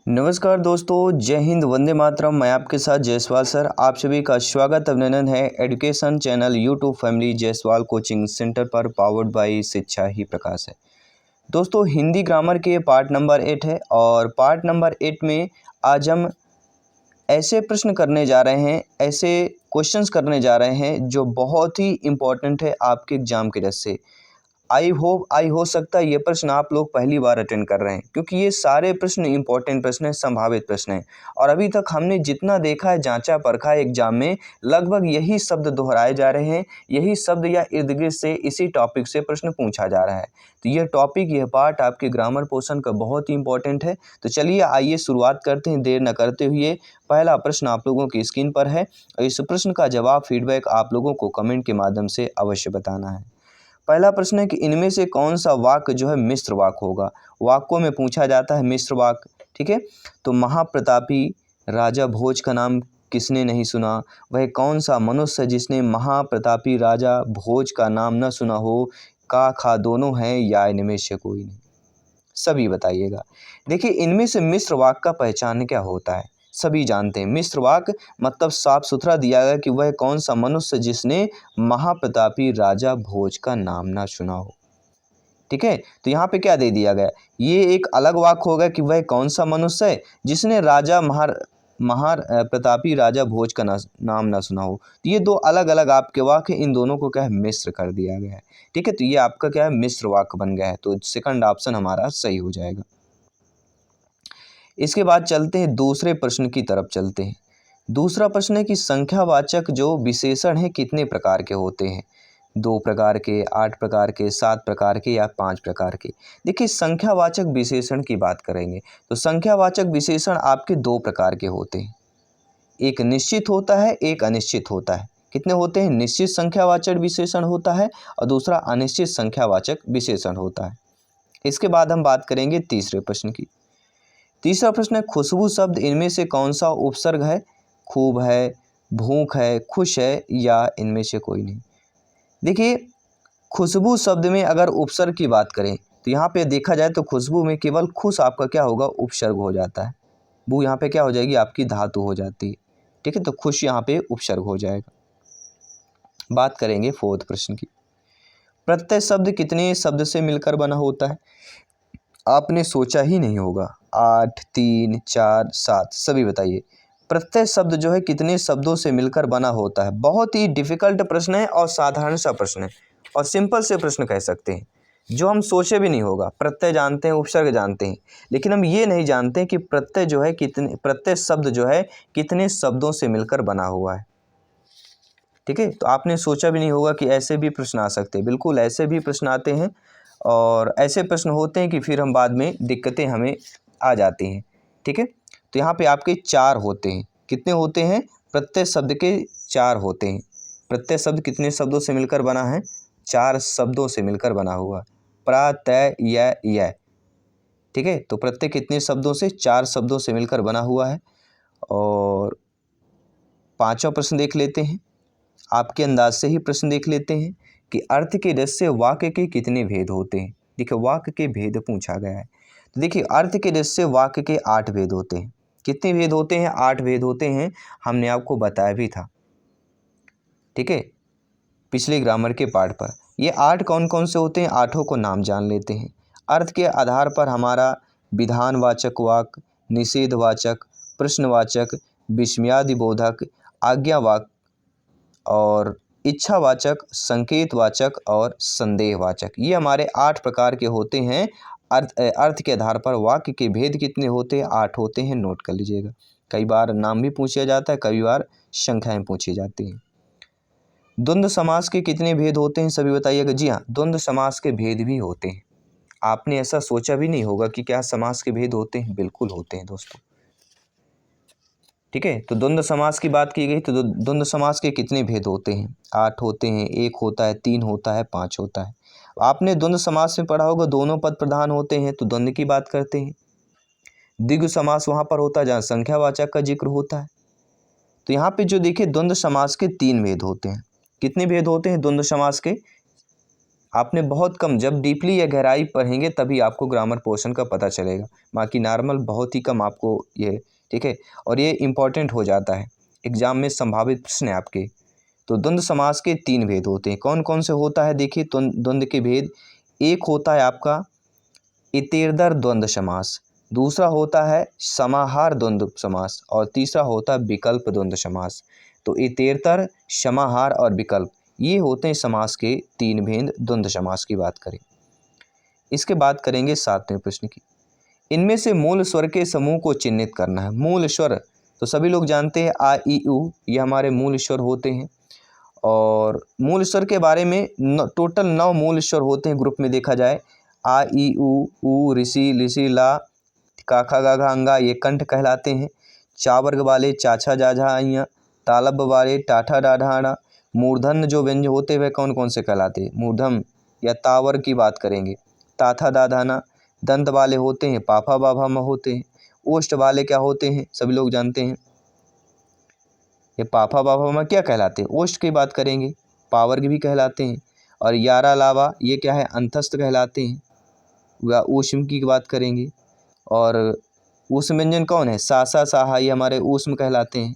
नमस्कार दोस्तों, जय हिंद, वंदे मातरम। मैं आपके साथ जायसवाल सर। आप सभी का स्वागत अभिनंदन है education channel YouTube family Jaiswal coaching centre पर, पावर्ड बाय शिक्षा ही प्रकाश है। दोस्तों, हिंदी ग्रामर के पार्ट नंबर 8 है और पार्ट नंबर 8 में आज हम ऐसे प्रश्न करने जा रहे हैं, ऐसे क्वेश्चंस करने जा रहे हैं जो बहुत ही इम्पोर्टेंट है आपके एग्जाम के दृष्टि से। आई हो सकता है ये प्रश्न आप लोग पहली बार अटेंड कर रहे हैं, क्योंकि ये सारे प्रश्न इंपॉर्टेंट प्रश्न हैं, संभावित प्रश्न हैं। और अभी तक हमने जितना देखा है, जांचा परखा है एग्जाम में, लगभग यही शब्द दोहराए जा रहे हैं, यही शब्द या इर्द गिर्द से इसी टॉपिक से प्रश्न पूछा जा रहा है। तो यह टॉपिक, यह पार्ट आपके ग्रामर पोर्शन का बहुत ही इंपॉर्टेंट है। तो चलिए आइए शुरुआत करते हैं देर न करते हुए। पहला प्रश्न आप लोगों की स्क्रीन पर है और इस प्रश्न का जवाब, फीडबैक आप लोगों को कमेंट के माध्यम से अवश्य बताना है। पहला प्रश्न है कि इनमें से कौन सा वाक्य जो है मिश्र वाक्य होगा। वाक्यों में पूछा जाता है मिश्र वाक्य, ठीक है। तो महाप्रतापी राजा भोज का नाम किसने नहीं सुना? वह कौन सा मनुष्य है जिसने महाप्रतापी राजा भोज का नाम न सुना हो? का खा दोनों हैं या इनमें से कोई नहीं? सभी बताइएगा। देखिए, इनमें से मिश्र वाक्य का पहचान क्या होता है? सभी जानते हैं मिश्र वाक्य मतलब साफ सुथरा दिया गया कि वह कौन सा मनुष्य जिसने महाप्रतापी राजा भोज का नाम ना सुना हो, ठीक है। तो यहाँ पे क्या दे दिया गया, ये एक अलग वाक्य होगा कि वह कौन सा मनुष्य है जिसने प्रतापी राजा भोज का नाम ना सुना हो। तो ये दो अलग अलग आपके वाक्य, इन दोनों को क्या है, मिश्र कर दिया गया है, ठीक है। तो ये आपका क्या है, मिश्र वाक्य बन गया है। तो सेकंड ऑप्शन हमारा सही हो जाएगा। इसके बाद चलते हैं दूसरे प्रश्न की तरफ चलते हैं। दूसरा प्रश्न है कि संख्यावाचक जो विशेषण हैं कितने प्रकार के होते हैं? 2 प्रकार के, 8 प्रकार के, 7 प्रकार के या 5 प्रकार के? देखिए, संख्यावाचक विशेषण की बात करेंगे तो संख्यावाचक विशेषण आपके 2 प्रकार के होते हैं। एक निश्चित होता है, एक अनिश्चित होता है। कितने होते हैं? निश्चित संख्यावाचक विशेषण होता है और दूसरा अनिश्चित संख्यावाचक विशेषण होता है। इसके बाद हम बात करेंगे तीसरे प्रश्न की। तीसरा प्रश्न है, खुशबू शब्द इनमें से कौन सा उपसर्ग है? खूब है, भूख है, खुश है या इनमें से कोई नहीं? देखिए, खुशबू शब्द में अगर उपसर्ग की बात करें तो यहाँ पे देखा जाए तो खुशबू में केवल खुश आपका क्या होगा, उपसर्ग हो जाता है। बू यहाँ पे क्या हो जाएगी, आपकी धातु हो जाती है, ठीक है। तो खुश यहाँ पे उपसर्ग हो जाएगा। बात करेंगे फोर्थ प्रश्न की। प्रत्यय शब्द कितने शब्द से मिलकर बना होता है? आपने सोचा ही नहीं होगा। 8, 3, 4, 7, सभी बताइए। प्रत्यय शब्द जो है कितने शब्दों से मिलकर बना होता है? बहुत ही डिफिकल्ट प्रश्न है और साधारण सा प्रश्न है और सिंपल से प्रश्न कह सकते हैं, जो हम सोचे भी नहीं होगा। प्रत्यय जानते हैं, उपसर्ग जानते हैं, लेकिन हम ये नहीं जानते हैं कि प्रत्यय जो है प्रत्यय शब्द जो है कितने शब्दों से मिलकर बना हुआ है, ठीक है। तो आपने सोचा भी नहीं होगा कि ऐसे भी प्रश्न आ सकते हैं। बिल्कुल ऐसे भी प्रश्न आते हैं और ऐसे प्रश्न होते हैं कि फिर हम बाद में दिक्कतें हमें आ जाती हैं, ठीक है। तो यहाँ पे आपके 4 होते हैं। कितने होते हैं? प्रत्यय शब्द के 4 होते हैं। प्रत्यय शब्द कितने शब्दों से मिलकर बना है? 4 शब्दों से मिलकर बना हुआ। प्रा, तय, य, ठीक है। तो प्रत्यय कितने शब्दों से? 4 शब्दों से मिलकर बना हुआ है। और पांचवा प्रश्न देख लेते हैं। आपके अंदाज से ही प्रश्न देख लेते हैं कि अर्थ के रस से वाक्य के कितने भेद होते हैं। देखिए, वाक्य के भेद पूछा गया है। तो देखिए, अर्थ के रस से वाक्य के 8 भेद होते हैं। कितने भेद होते हैं? 8 भेद होते हैं। हमने आपको बताया भी था, ठीक है, पिछले ग्रामर के पार्ट पर। ये 8 कौन कौन से होते हैं? 8 को नाम जान लेते हैं। अर्थ के आधार पर हमारा विधानवाचक वाक्य, निषेधवाचक, प्रश्नवाचक, विस्मयादिबोधक, आज्ञावाचक और इच्छावाचक, संकेतवाचक और संदेहवाचक, ये हमारे 8 प्रकार के होते हैं। अर्थ के आधार पर वाक्य के भेद कितने होते हैं? 8 होते हैं। नोट कर लीजिएगा। कई बार नाम भी पूछा जाता है, कई बार संख्याएं पूछी जाती हैं। द्वंद्व समास के कितने भेद होते हैं? सभी बताइएगा। जी हाँ, द्वंद्व समास के भेद भी होते हैं। आपने ऐसा सोचा भी नहीं होगा कि क्या समास के भेद होते हैं? बिल्कुल होते हैं दोस्तों, ठीक है। तो द्वंद्व समास की बात की गई तो द्वंद्व समास के कितने भेद होते हैं? 8 होते हैं, 1 होता है, 3 होता है, 5 होता है। आपने द्वंद्व समास में पढ़ा होगा, दोनों पद प्रधान होते हैं तो द्वंद्व की बात करते हैं। द्विगु समास वहाँ पर होता है जहाँ संख्यावाचक का जिक्र होता है। तो यहाँ पे जो देखिए, द्वंद्व समास के 3 भेद होते हैं। कितने भेद होते हैं द्वंद्व समास के? आपने बहुत कम, जब डीपली या गहराई पढ़ेंगे तभी आपको ग्रामर पोर्शन का पता चलेगा, बाकी नॉर्मल बहुत ही कम आपको ये, ठीक है। और ये इम्पॉर्टेंट हो जाता है एग्जाम में, संभावित प्रश्न है आपके। तो द्वंद्व समास के 3 भेद होते हैं। कौन कौन से होता है देखिए द्वंद्व के भेद। एक होता है आपका इतेर्दर द्वंद्व समास, दूसरा होता है समाहार द्वंद्व समास, और तीसरा होता है विकल्प द्वंद्व समास। तो इतेर्तर, समाहार और विकल्प, ये होते हैं समास के 3 भेद द्वंद्व समास की बात करें। इसके बाद करेंगे 7वें प्रश्न की। इनमें से मूल स्वर के समूह को चिन्हित करना है। मूल स्वर तो सभी लोग जानते हैं आ ई उ, ये हमारे मूल स्वर होते हैं। और मूल स्वर के बारे में टोटल 9 मूल स्वर होते हैं ग्रुप में देखा जाए। आ ई उ ऋषि लिषि ला काखा गाघा अंगा, ये कंठ कहलाते हैं। चा वर्ग वाले चाछा जाझा अइया, तालब वाले टाठा डाढ़ा आड़ा। मूर्धन्य जो व्यंजन होते हैं वह कौन कौन से कहलाते हैं। मूर्धम या तावर की बात करेंगे, ताथा दाधाना। दंत वाले होते हैं पाफा बाभा म होते हैं। ओष्ठ वाले क्या होते हैं सभी लोग जानते हैं, ये पाफा बाभा म क्या कहलाते हैं, ओष्ठ की बात करेंगे। पावर्ग भी कहलाते हैं। और यारा लावा ये क्या है, अंतस्थ कहलाते हैं। या ऊष्म की बात करेंगे। और ऊष्म व्यंजन कौन है, सासा साहा, ये हमारे ऊष्म कहलाते हैं।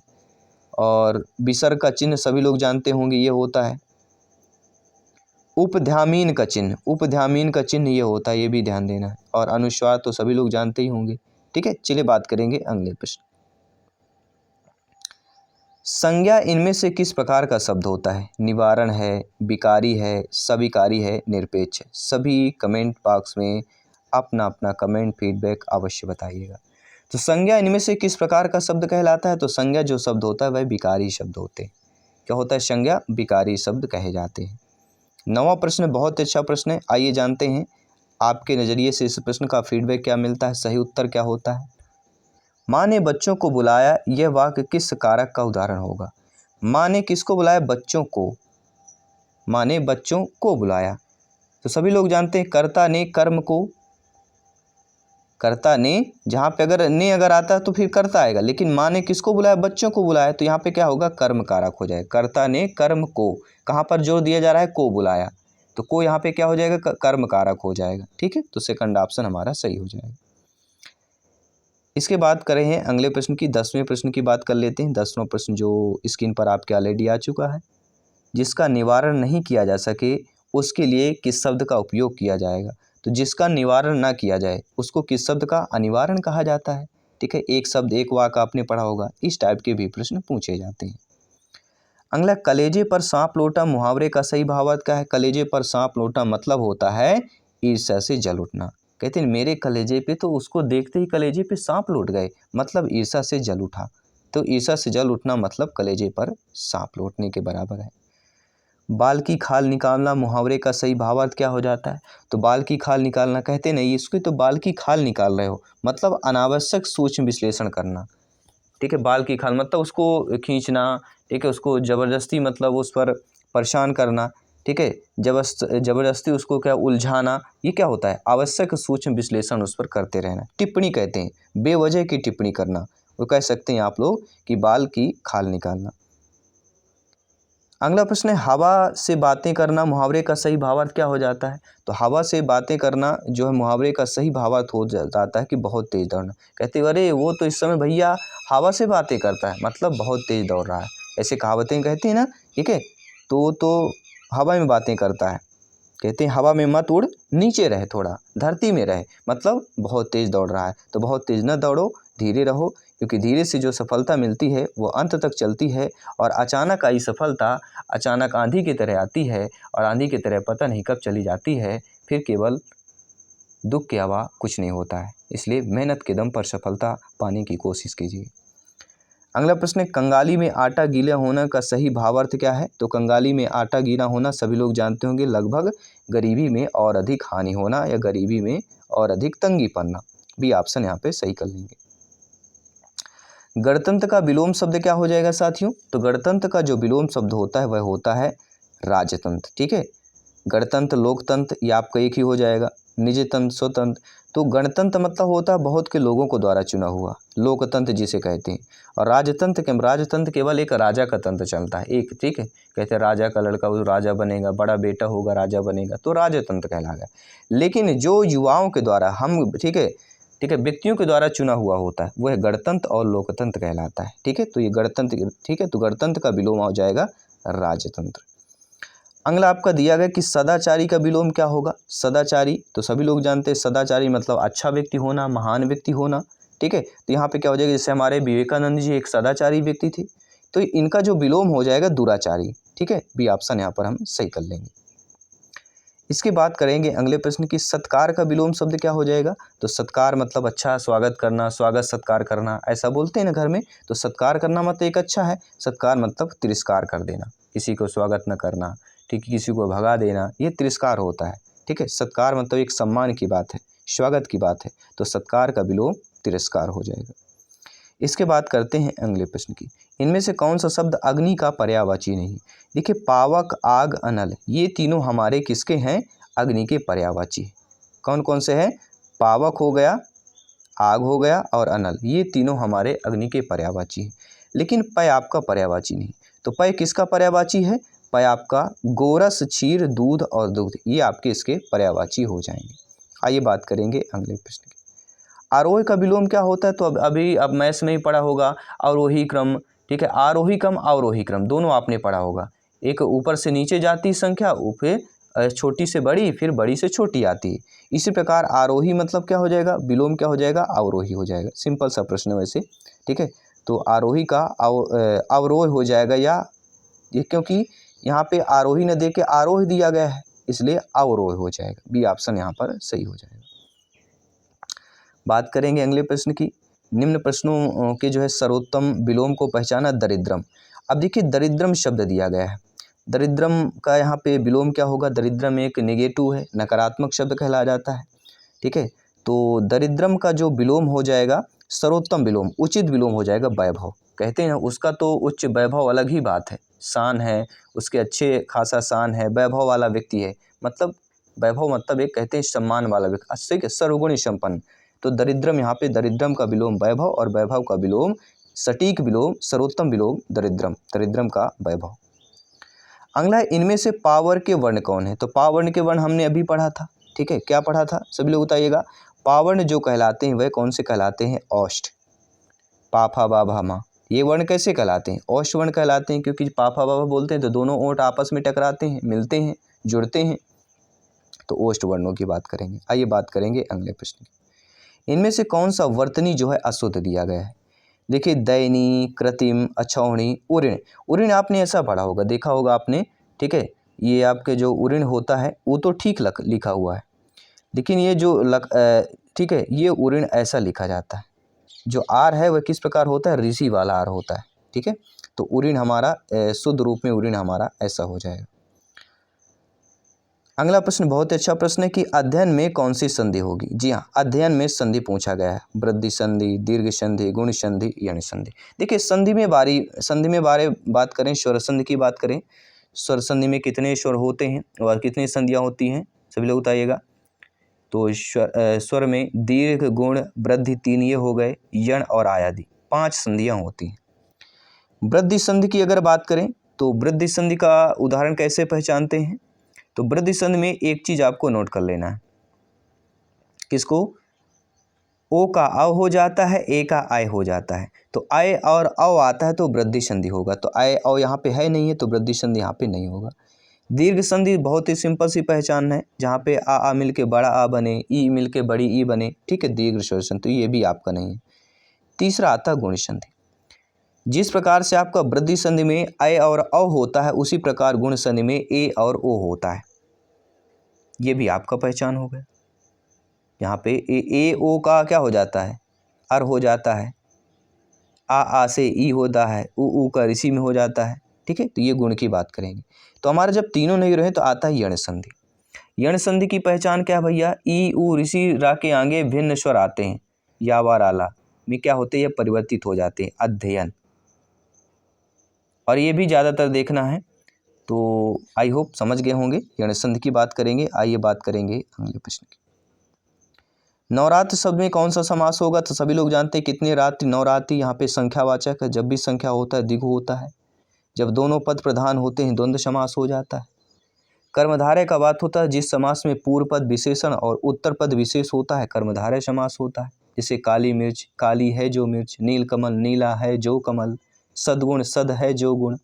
और विसर्ग का चिन्ह सभी लोग जानते होंगे, ये होता है उपध्यामीन का चिन्ह। उपध्यामीन का चिन्ह ये होता है, ये भी ध्यान देना है। और अनुस्वार तो सभी लोग जानते ही होंगे, ठीक है। चलिए बात करेंगे अगले प्रश्न। संज्ञा इनमें से किस प्रकार का शब्द होता है। निवारण है, विकारी है, सविकारी है, निरपेक्ष है। सभी कमेंट बॉक्स में अपना अपना कमेंट फीडबैक अवश्य बताइएगा। तो संज्ञा इनमें से किस प्रकार का शब्द कहलाता है। तो संज्ञा जो शब्द होता है वह विकारी शब्द होते हैं। क्या होता है, संज्ञा विकारी शब्द कहे जाते हैं। 9वां प्रश्न बहुत अच्छा प्रश्न है, आइए जानते हैं आपके नज़रिए से इस प्रश्न का फीडबैक क्या मिलता है, सही उत्तर क्या होता है। माँ ने बच्चों को बुलाया, यह वाक्य किस कारक का उदाहरण होगा। माँ ने किसको बुलाया, बच्चों को। माँ ने बच्चों को बुलाया, तो सभी लोग जानते हैं कर्ता ने कर्म को। कर्ता ने, जहाँ पे अगर ने अगर आता है तो फिर कर्ता आएगा, लेकिन माँ ने किसको बुलाया, बच्चों को बुलाया, तो यहाँ पे क्या होगा, कर्म कारक हो जाएगा। कर्ता ने कर्म को, कहाँ पर जोर दिया जा रहा है, को बुलाया, तो को यहाँ पे क्या हो जाएगा, कर्म कारक हो जाएगा, ठीक है। तो सेकंड ऑप्शन हमारा सही हो जाएगा। इसके बाद करें हैं अगले प्रश्न की, 10वें प्रश्न की बात कर लेते हैं। 10वां प्रश्न जो स्क्रीन पर आपके ऑलरेडी आ चुका है। जिसका निवारण नहीं किया जा सके उसके लिए किस शब्द का उपयोग किया जाएगा। तो जिसका निवारण ना किया जाए उसको किस शब्द का अनिवारण कहा जाता है, ठीक है। एक शब्द एक वाक्य आपने पढ़ा होगा, इस टाइप के भी प्रश्न पूछे जाते हैं। अगला, कलेजे पर सांप लोटा मुहावरे का सही भावार्थ क्या है। कलेजे पर सांप लोटा मतलब होता है ईर्ष्या से जल उठना। कहते हैं मेरे कलेजे पे, तो उसको देखते ही कलेजे पे सांप लौट गए, मतलब ईर्ष्या से जल उठा। तो ईर्ष्या से जल उठना मतलब कलेजे पर सांप लौटने के बराबर है। बाल की खाल निकालना मुहावरे का सही भावार्थ क्या हो जाता है। तो बाल की खाल निकालना, कहते नहीं इसको तो बाल की खाल निकाल रहे हो, मतलब अनावश्यक सूक्ष्म विश्लेषण करना, ठीक है। बाल की खाल मतलब उसको खींचना, ठीक है, उसको ज़बरदस्ती मतलब उस पर परेशान करना, ठीक है, ज़बरदस्ती उसको क्या उलझाना, ये क्या होता है, आवश्यक सूक्ष्म विश्लेषण उस पर करते रहना। टिप्पणी कहते हैं, बेवजह की टिप्पणी करना, वो कह सकते हैं आप लोग कि बाल की खाल निकालना। अगला प्रश्न है, हवा से बातें करना मुहावरे का सही भावार्थ क्या हो जाता है। तो हवा से बातें करना जो है मुहावरे का सही भावार्थ हो जाता है कि बहुत तेज दौड़ना। कहते अरे वो तो इस समय भैया हवा से बातें करता है, मतलब बहुत तेज दौड़ रहा है, ऐसे कहावतें कहते हैं ना, ठीक है। तो हवा में बातें करता है, कहते हैं हवा में मत उड़, नीचे रहे, थोड़ा धरती में रहे, मतलब बहुत तेज दौड़ रहा है। तो बहुत तेज न दौड़ो, धीरे रहो, क्योंकि धीरे से जो सफलता मिलती है वो अंत तक चलती है। और अचानक आई सफलता अचानक आंधी की तरह आती है, और आंधी की तरह पता नहीं कब चली जाती है, फिर केवल दुख के अलावा कुछ नहीं होता है। इसलिए मेहनत के दम पर सफलता पाने की कोशिश कीजिए। अगला प्रश्न है, कंगाली में आटा गीला होना का सही भावार्थ क्या है। तो कंगाली में आटा गीला होना सभी लोग जानते होंगे, लगभग गरीबी में और अधिक हानि होना, या गरीबी में और अधिक तंगी पड़ना। भी ऑप्शन यहाँ पे सही कर लेंगे। गणतंत्र का विलोम शब्द क्या हो जाएगा साथियों। तो गणतंत्र का जो विलोम शब्द होता है वह होता है राजतंत्र, ठीक है। गणतंत्र, लोकतंत्र, ये आपका एक ही हो जाएगा। निजतंत्र, स्वतंत्र। तो गणतंत्र मतलब होता है बहुत के लोगों को द्वारा चुना हुआ, लोकतंत्र जिसे कहते हैं। और राजतंत्र केवल एक राजा का तंत्र चलता है, एक, ठीक है। कहते हैं राजा का लड़का वो राजा बनेगा, बड़ा बेटा होगा राजा बनेगा, तो राजतंत्र कहलाएगा। लेकिन जो युवाओं के द्वारा हम, ठीक है, व्यक्तियों के द्वारा चुना हुआ होता है, वह गणतंत्र और लोकतंत्र कहलाता है, ठीक है। तो ये गणतंत्र, ठीक है, तो गणतंत्र का विलोम हो जाएगा राजतंत्र। अगला आपका दिया गया कि सदाचारी का विलोम क्या होगा। सदाचारी तो सभी लोग जानते हैं, सदाचारी मतलब अच्छा व्यक्ति होना, महान व्यक्ति होना, ठीक है। तो यहाँ पे क्या हो जाएगा, जैसे हमारे विवेकानंद जी एक सदाचारी व्यक्ति थे, तो इनका जो विलोम हो जाएगा दुराचारी, ठीक है। बी ऑप्शन यहाँ पर हम सही कर लेंगे। इसके बाद करेंगे अगले प्रश्न की सत्कार का विलोम शब्द क्या हो जाएगा। तो सत्कार मतलब अच्छा, स्वागत करना, स्वागत सत्कार करना, ऐसा बोलते हैं ना घर में। तो सत्कार करना मतलब एक अच्छा है, सत्कार मतलब तिरस्कार कर देना, किसी को स्वागत न करना, ठीक है, किसी को भगा देना, ये तिरस्कार होता है, ठीक है। सत्कार मतलब एक सम्मान की बात है, स्वागत की बात है, तो सत्कार का विलोम तिरस्कार हो जाएगा। इसके बाद करते हैं अगले प्रश्न की, इनमें से कौन सा शब्द अग्नि का पर्यायवाची नहीं। देखिए पावक, आग, अनल, ये तीनों हमारे किसके हैं, अग्नि के पर्यायवाची। कौन कौन से हैं, पावक हो गया, आग हो गया और अनल, ये तीनों हमारे अग्नि के पर्यायवाची हैं। लेकिन पय आपका पर्यायवाची नहीं। तो पय किसका पर्यायवाची है, पय आपका गोरस, क्षीर, दूध और दुग्ध, ये आपके इसके पर्यायवाची हो जाएंगे। आइए बात करेंगे अगले प्रश्न की। आरोही का विलोम क्या होता है। तो अब मैथ्स में ही पढ़ा होगा, आरोही क्रम, ठीक है, आरोही क्रम, अवरोही क्रम दोनों आपने पढ़ा होगा। एक ऊपर से नीचे जाती संख्या, फिर छोटी से बड़ी, फिर बड़ी से छोटी आती है। इसी प्रकार आरोही मतलब क्या हो जाएगा, विलोम क्या हो जाएगा, अवरोही हो जाएगा। सिंपल सा प्रश्न है वैसे, ठीक है। तो आरोही का अवरोह हो जाएगा, या ये क्योंकि यहाँ पे आरोही न दे के आरोह दिया गया है, इसलिए अवरोह हो जाएगा। बी ऑप्शन यहाँ पर सही हो जाएगा। बात करेंगे अगले प्रश्न की, निम्न प्रश्नों के जो है सर्वोत्तम विलोम को पहचाना। दरिद्रम। अब देखिए दरिद्रम शब्द दिया गया है, दरिद्रम का यहाँ पे विलोम क्या होगा। दरिद्रम एक नेगेटिव है, नकारात्मक शब्द कहलाया जाता है, ठीक है। तो दरिद्रम का जो विलोम हो जाएगा सर्वोत्तम विलोम, उचित विलोम हो जाएगा वैभव। कहते हैं ना उसका तो उच्च वैभव अलग ही बात है, शान है उसके, अच्छे खासा शान है, वैभव वाला व्यक्ति है, मतलब वैभव मतलब एक कहते हैं सम्मान वाला व्यक्ति, ठीक है, सर्वगुण संपन्न। तो दरिद्रम, यहाँ पे दरिद्रम का विलोम वैभव और वैभव का विलोम, सटीक विलोम, सर्वोत्तम विलोम दरिद्रम, दरिद्रम का वैभव। अगला इनमें से पावर के वर्ण कौन है। तो पावर्ण के वर्ण हमने अभी पढ़ा था, ठीक है, क्या पढ़ा था सभी लोग बताइएगा। पावर्ण जो कहलाते हैं वह कौन से कहलाते हैं, औष्ठ, पाफा बाभा मा, ये वर्ण कैसे कहलाते हैं, औष्ठ वर्ण कहलाते हैं, क्योंकि पाफा बाभा बोलते हैं तो दोनों ओंठ आपस में टकराते हैं, मिलते हैं, जुड़ते हैं, तो औष्ठ वर्णों की बात करेंगे। आइए बात करेंगे अगले प्रश्न की, इनमें से कौन सा वर्तनी जो है अशुद्ध दिया गया है। देखिए दैनी, कृत्रिम, अछौणी, उऋण। उऋण आपने ऐसा पढ़ा होगा, देखा होगा आपने, ठीक है। ये आपके जो उऋण होता है वो तो ठीक लिखा हुआ है, लेकिन ये जो ठीक है, ये उऋण ऐसा लिखा जाता है, जो आर है वह किस प्रकार होता है, ऋषि वाला आर होता है, ठीक है। तो उऋण हमारा शुद्ध रूप में उऋण हमारा ऐसा हो जाएगा। अगला प्रश्न बहुत अच्छा प्रश्न है कि अध्ययन में कौन सी संधि होगी। जी हाँ, अध्ययन में संधि पूछा गया है, वृद्धि संधि, दीर्घ संधि, गुण संधि, यण संधि। देखिए संधि में बात करें, स्वर संधि की बात करें, स्वर संधि में कितने स्वर होते हैं और कितनी संधियाँ होती हैं, सभी लोग बताइएगा। तो स्वर में दीर्घ, गुण, वृद्धि 3 ये हो गए, यण और आयादि 5 संधियाँ होती हैं। वृद्धि संधि की अगर बात करें तो वृद्धि संधि का उदाहरण कैसे पहचानते हैं। तो वृद्धि संधि में एक चीज आपको नोट कर लेना है, किसको, ओ का अव हो जाता है, ए का आय हो जाता है, तो आय और अव आता है तो वृद्धि संधि होगा। तो आय अव यहाँ पे है नहीं है तो वृद्धि संधि यहाँ पे नहीं होगा। दीर्घ संधि बहुत ही सिंपल सी पहचान है, जहाँ पे आ मिल के बड़ा आ बने, ई मिल के बड़ी ई बने, ठीक है, दीर्घ स्वर संधि, तो ये भी आपका नहीं है। तीसरा आता है गुण संधि। जिस प्रकार से आपका वृद्धि संधि में अय और अव होता है, उसी प्रकार गुण संधि में ए और ओ होता है, ये भी आपका पहचान हो गया। यहाँ पे ए ओ का क्या हो जाता है, अर हो जाता है, आ से ई होता है, ऊ का ऋषि में हो जाता है, ठीक है। तो ये गुण की बात करेंगे। तो हमारे जब तीनों नहीं रहे तो आता है यण संधि। यण संधि की पहचान क्या है भैया, ई ऊ ऋषि रा के आगे भिन्न स्वर आते हैं, या वा राला में क्या होते हैं, ये परिवर्तित हो जाते हैं, अध्ययन। और ये भी ज़्यादातर देखना है तो आई होप समझ गए होंगे। गणेश संधि की बात करेंगे। आइए बात करेंगे अगले प्रश्न की। नवरात्र शब्द में कौन सा समास होगा? तो सभी लोग जानते हैं कितने रात्रि, नवरात्रि। यहाँ पे संख्यावाचक है। जब भी संख्या होता है द्विगु होता है। जब दोनों पद प्रधान होते हैं द्वंद्व समास हो जाता है। कर्मधारय का बात होता है जिस समास में पूर्व पद विशेषण और उत्तर पद विशेष होता है कर्मधारय समास होता है। जैसे काली मिर्च, काली है जो मिर्च, नील कमल, नीला है जो कमल, सद्गुण, सद है जो गुण,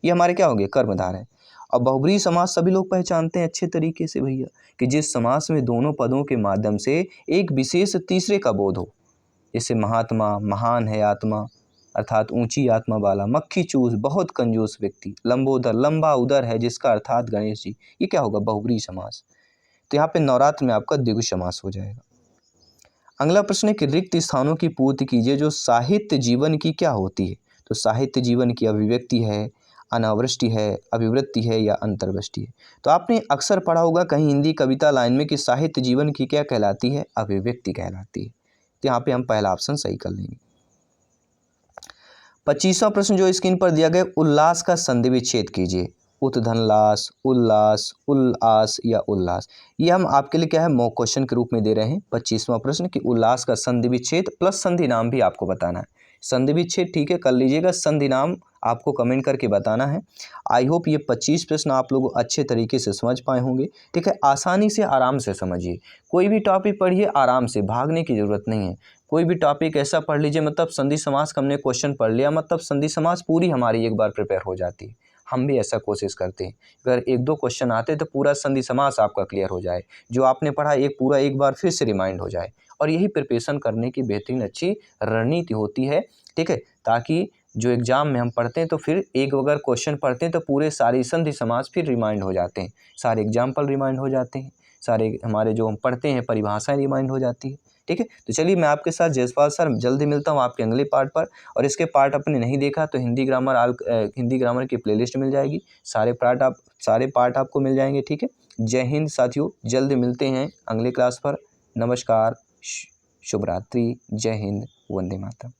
ये हमारे क्या हो गए? कर्मधारय। अब बहुब्रीहि समास सभी लोग पहचानते हैं अच्छे तरीके से भैया, कि जिस समास में दोनों पदों के माध्यम से एक विशेष तीसरे का बोध हो। जैसे महात्मा, महान है आत्मा, अर्थात ऊंची आत्मा वाला। मक्खी चूस, बहुत कंजूस व्यक्ति। लंबोदर, लंबा उदर है जिसका अर्थात गणेश जी। ये क्या होगा? बहुब्रीहि समास। तो यहाँ पे नवरात्र में आपका द्विगु समास हो जाएगा। अगला प्रश्न है कि रिक्त स्थानों की पूर्ति कीजिए जो साहित्य जीवन की क्या होती है? तो साहित्य जीवन की अभिव्यक्ति है, अनावृष्टि है, अभिवृत्ति है या अंतर्वृष्टि है। तो आपने अक्सर पढ़ा होगा कहीं हिंदी कविता लाइन में कि साहित्य जीवन की क्या कहलाती है? अभिव्यक्ति कहलाती है। तो यहाँ पे हम पहला ऑप्शन सही कर लेंगे। 25वां प्रश्न जो स्क्रीन पर दिया गया, उल्लास का संधि विच्छेद कीजिए। उत्धनलास, उल्लास, उल्लास या उल्लास। ये हम आपके लिए क्या है, मॉक क्वेश्चन के रूप में दे रहे हैं। 25वां प्रश्न कि उल्लास का संधि विच्छेद प्लस संधि नाम भी आपको बताना है। संधि विच्छेद ठीक है कर लीजिएगा, संधि नाम आपको कमेंट करके बताना है। आई होप ये 25 प्रश्न आप लोग अच्छे तरीके से समझ पाए होंगे। ठीक है, आसानी से आराम से समझिए। कोई भी टॉपिक पढ़िए आराम से, भागने की ज़रूरत नहीं है। कोई भी टॉपिक ऐसा पढ़ लीजिए, मतलब संधि समास का हमने क्वेश्चन पढ़ लिया, मतलब संधि समास पूरी हमारी एक बार प्रिपेयर हो जाती है। हम भी ऐसा कोशिश करते हैं, अगर एक दो क्वेश्चन आते तो पूरा संधि समास आपका क्लियर हो जाए, जो आपने पढ़ा एक पूरा एक बार फिर से रिमाइंड हो जाए। और यही प्रिपरेशन करने की बेहतरीन अच्छी रणनीति होती है। ठीक है, ताकि जो एग्जाम में हम पढ़ते हैं तो फिर एक अगर क्वेश्चन पढ़ते हैं तो पूरे सारी संधि समास फिर रिमाइंड हो जाते हैं, सारे एग्जाम्पल रिमाइंड हो जाते हैं, सारे हमारे जो हम पढ़ते हैं परिभाषाएं रिमाइंड हो जाती है। ठीक है, तो चलिए मैं आपके साथ जयसवाल सर जल्दी मिलता हूँ आपके अगले पार्ट पर। और इसके पार्ट आपने नहीं देखा तो हिंदी ग्रामर की प्लेलिस्ट मिल जाएगी, सारे पार्ट आपको मिल जाएंगे। ठीक है, जय हिंद साथियों, जल्द मिलते हैं अगले क्लास पर। नमस्कार, शुभ रात्रि, जय हिंद, वंदे मातरम।